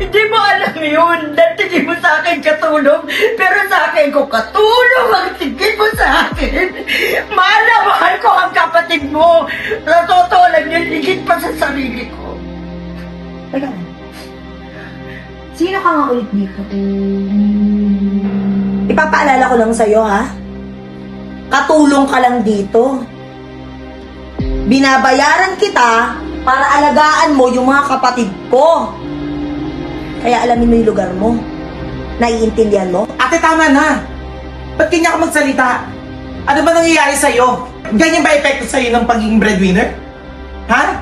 Hindi mo alam yun. Natigil mo sa akin katulong. Pero sa akin ko katulong ang tigil mo sa akin. Mahal na mahal ko ang kapatid mo. Sa totoo lang yun, higit pa sa sarili ko. Teka lang. Sino ka nga ulit dito? Ipapaalala ko lang sa'yo, ha? Katulong ka lang dito. Binabayaran kita para alagaan mo yung mga kapatid ko. Kaya alamin mo yung lugar mo. Naiintindihan mo? Ate, tama na. Ba't kanya ka magsalita? Ano ba nangyayari sa'yo? Ganyan ba epekto sa'yo ng pagiging breadwinner? Ha?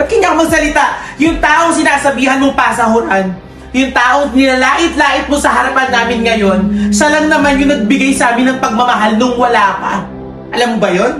Ba't kanya ka magsalita? Yung taong sinasabihan mong pasahuran, yung taong nilalait-lait mo sa harapan namin ngayon, siya lang naman yung nagbigay sa amin ng pagmamahal nung wala pa. Alam mo ba yon?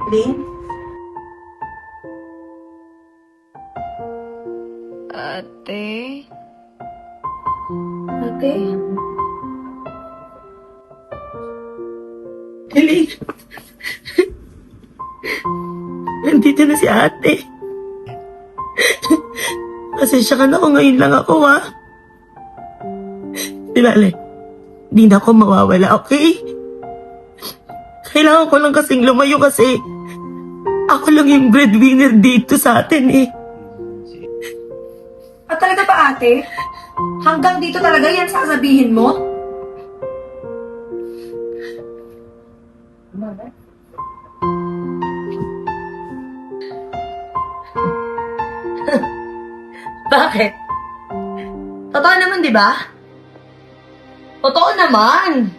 Lynn? Ate? Ate? Elaine. Nandito na si ate. Pasensya ka na ako, ngayon lang ako, ha? Dilale, di na ako mawawala, okay? Kailangan ko lang kasing lumayo kasi ako lang yung breadwinner dito sa atin, eh. At talaga ba, ate? Hanggang dito talaga yan sasabihin mo? Bakit? Totoo naman, di ba? Totoo naman.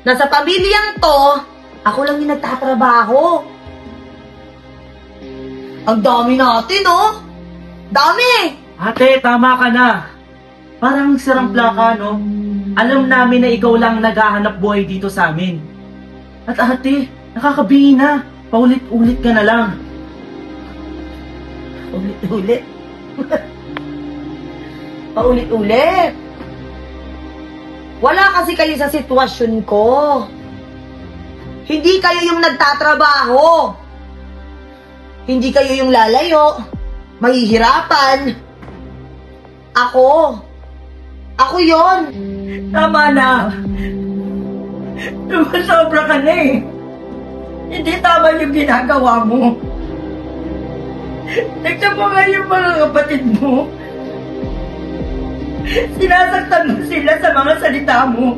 Nasa pamilyang to, ako lang yung nagtatrabaho. Ang dami natin, oh. Dami! Ate, tama ka na. Parang sirang plaka, no? Alam namin na ikaw lang naghahanap buhay dito sa amin. At ate, nakakabingi na. Paulit-ulit ka na lang. Ulit-ulit. Paulit-ulit. Wala kasi kayo sa sitwasyon ko. Hindi kayo yung nagtatrabaho. Hindi kayo yung lalayo. Mahihirapan. Ako. Ako yon. Tama na. Sobra ka na, eh. Hindi tama yung ginagawa mo. Tignan mo nga yung mga kapatid mo. Sinasaktan mo sila sa mga salita mo.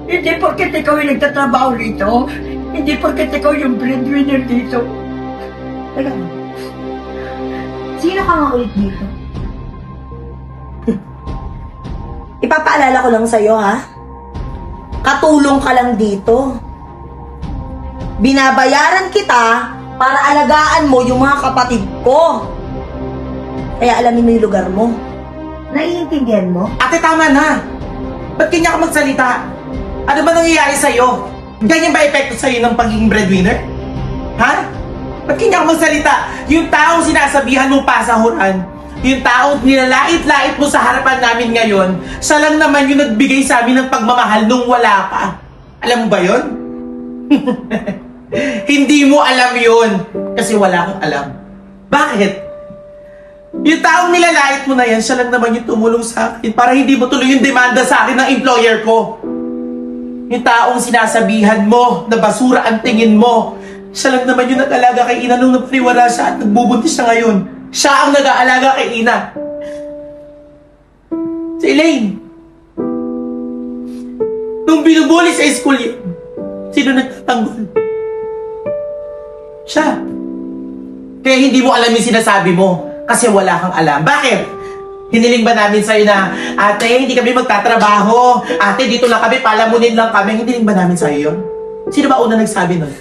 Hindi porket ikaw yung nagtatrabaho rito. Hindi porket ikaw yung breadwinner dito. Teka lang. Sino ka nga ulit dito? Ipapaalala ko lang sa'yo, ha? Katulong ka lang dito. Binabayaran kita para alagaan mo yung mga kapatid ko. Kaya alamin mo yung lugar mo. Naiintindihan mo? Ate, tama na. Ba't kanya ka magsalita? Ano ba nangyayari sa'yo? Ganyan ba epekto sa'yo ng pagiging breadwinner? Ha? Ba't kanya ka magsalita? Yung taong sinasabihan mong pasahuran, yung taong nilalait-lait mo sa harapan namin ngayon, siya lang naman yung nagbigay sa amin ng pagmamahal nung wala pa. Alam mo ba yon? Hindi mo alam yun. Kasi wala akong alam. Bakit? Yung taong nilalait mo na yan, siya lang naman yung tumulong sa akin para hindi mo tuloy yung demanda sa akin ng employer ko. Yung taong sinasabihan mo na basura ang tingin mo, siya lang naman yung nag-alaga kay Ina nung napaniwala siya at nagbubuntis siya ngayon. Siya ang nag-aalaga kay Ina. Si Elaine. Nung binubuli sa school yun, sino nagtatanggol? Siya. Kaya hindi mo alam yung sinasabi mo. Kasi wala kang alam. Bakit? Hiniling ba namin sa'yo na, ate, hindi kami magtatrabaho. Ate, dito lang kami, palamunin lang kami. Hiniling ba namin sa'yo yun? Sino ba una nagsabi nun?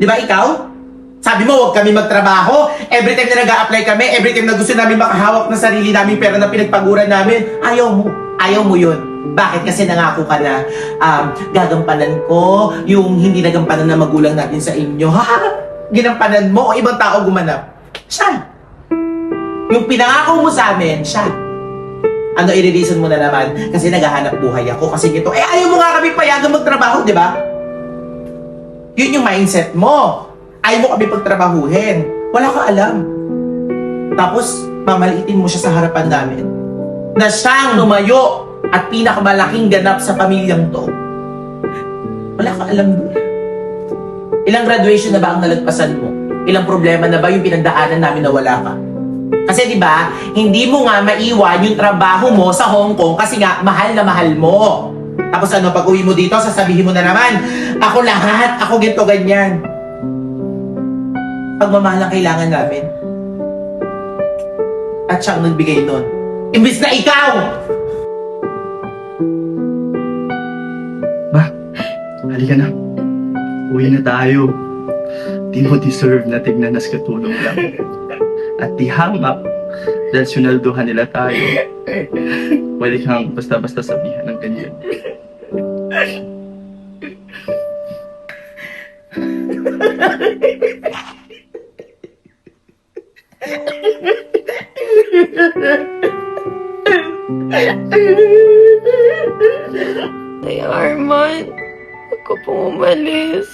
Di ba ikaw? Sabi mo, huwag kami magtrabaho. Every time na nag-a-apply kami, every time na gusto namin makahawak ng sarili namin pera na pinagpaguran namin, ayaw mo. Ayaw mo yun. Bakit? Kasi nangako ka na, gagampanan ko yung hindi nagampanan na magulang natin sa inyo. Ha? Ginampanan mo o ibang tao gumanap? Siya. Yung pinangako mo sa amin, siya. Ano, i-reason mo na naman? Kasi naghahanap buhay ako. Kasi ito, ayaw mo nga kami payagang magtrabaho, di ba? Yun yung mindset mo. Ayaw mo kami pagtrabahuhin. Wala ka alam. Tapos, mamaliitin mo siya sa harapan namin. Na siyang lumayo at pinakamalaking ganap sa pamilyang to. Wala ka alam doon. Ilang graduation na ba ang nalagpasan mo? Ilang problema na ba yung pinagdaanan namin na wala ka? Kasi di ba, hindi mo nga maiwan yung trabaho mo sa Hong Kong kasi nga mahal na mahal mo. Tapos ano, pag uwi mo dito, sasabihin mo na naman, ako lahat, ako ginto ganyan. Pagmamahal ang kailangan namin. At siyang nagbigay nun. Imbis na ikaw! Ma, halika na. Uwi na tayo. Di mo deserve na tignan nas katulong lang. At di hang up dahil sinalduhan nila tayo. Pwede kang basta-basta sabihan ng ganyan. Nay Arman, huwag ka pong umalis.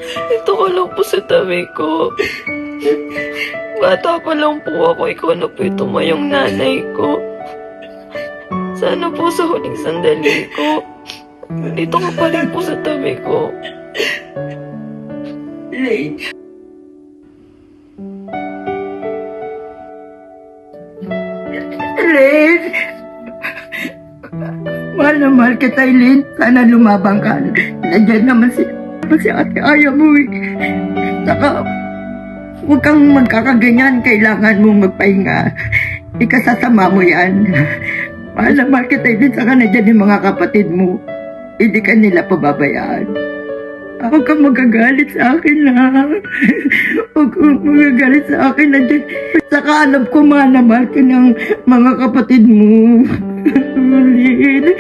Ito ka lang po sa tabi ko. Bata pa lang po ako, ikaw na po yung tumayong nanay ko. Sana po sa huling sandali ko, dito ka pa rin po sa tabi ko. Lane. Lane. Mahal na mahal kita, Lane. Sana lumabang ka. Nandiyan naman si ate ayaw mo eh. Saka, huwag kang magkakaganyan. Kailangan mo magpahinga. Ikasasama mo yan. Mahal na mahal kita, Lane. Saka nandiyan yung mga kapatid mo. Hindi ka nila pababayaan. Huwag kang magagalit sa akin, ha? Huwag kang magagalit sa akin, nandiyan. Saka alam ko, mahal na mahal ka ng mga kapatid mo. Lane.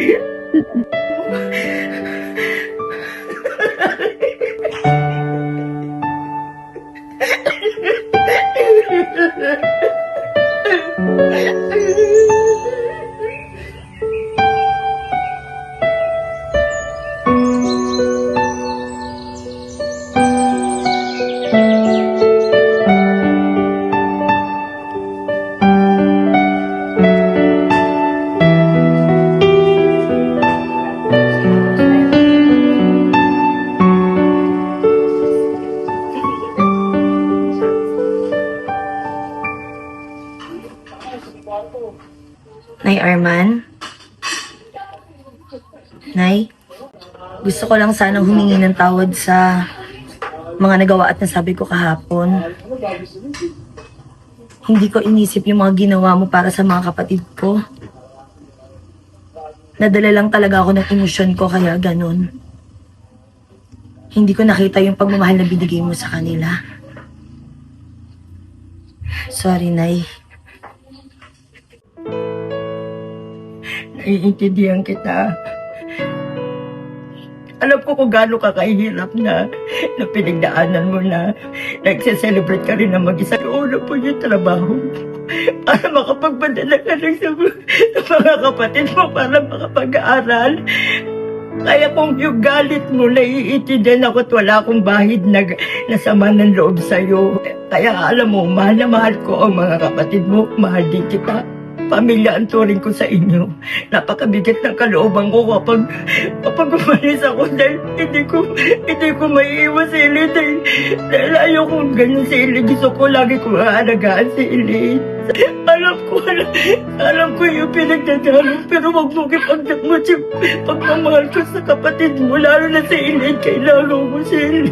Nay Arman? Nay? Gusto ko lang sanang humingi ng tawad sa mga nagawa at nasabi ko kahapon. Hindi ko inisip yung mga ginawa mo para sa mga kapatid ko. Nadala lang talaga ako ng emosyon ko kaya ganun. Hindi ko nakita yung pagmamahal na binigay mo sa kanila. Sorry, Nay. Naiintindihan kita. Alam ko kung gaano ka kahirap na pinagdaanan mo na nagse-celebrate ka rin na mag-isa. Una po yung trabaho mo para makapagpadala ka rin sa mga kapatid mo para makapag-aaral. Kaya kung yung galit mo, naiintindihan ako at wala akong bahid na sama ng loob sa'yo. Kaya alam mo, mahal na mahal ko ang mga kapatid mo. Mahal din kita. Pamilya ang turing ko sa inyo. Napakabigat ng kalooban ko kapag umalis ako dahil hindi ko maiiwas si Ellen dahil ayaw kong ganyan si Ellen. Gusto ko lagi kong aalagaan si Ellen. Alam ko yung pinagdadalo pero wag mo ipagdamot yung pagmamahal ko sa kapatid mo lalo na si Ellen. Kailangan mo si Ellen.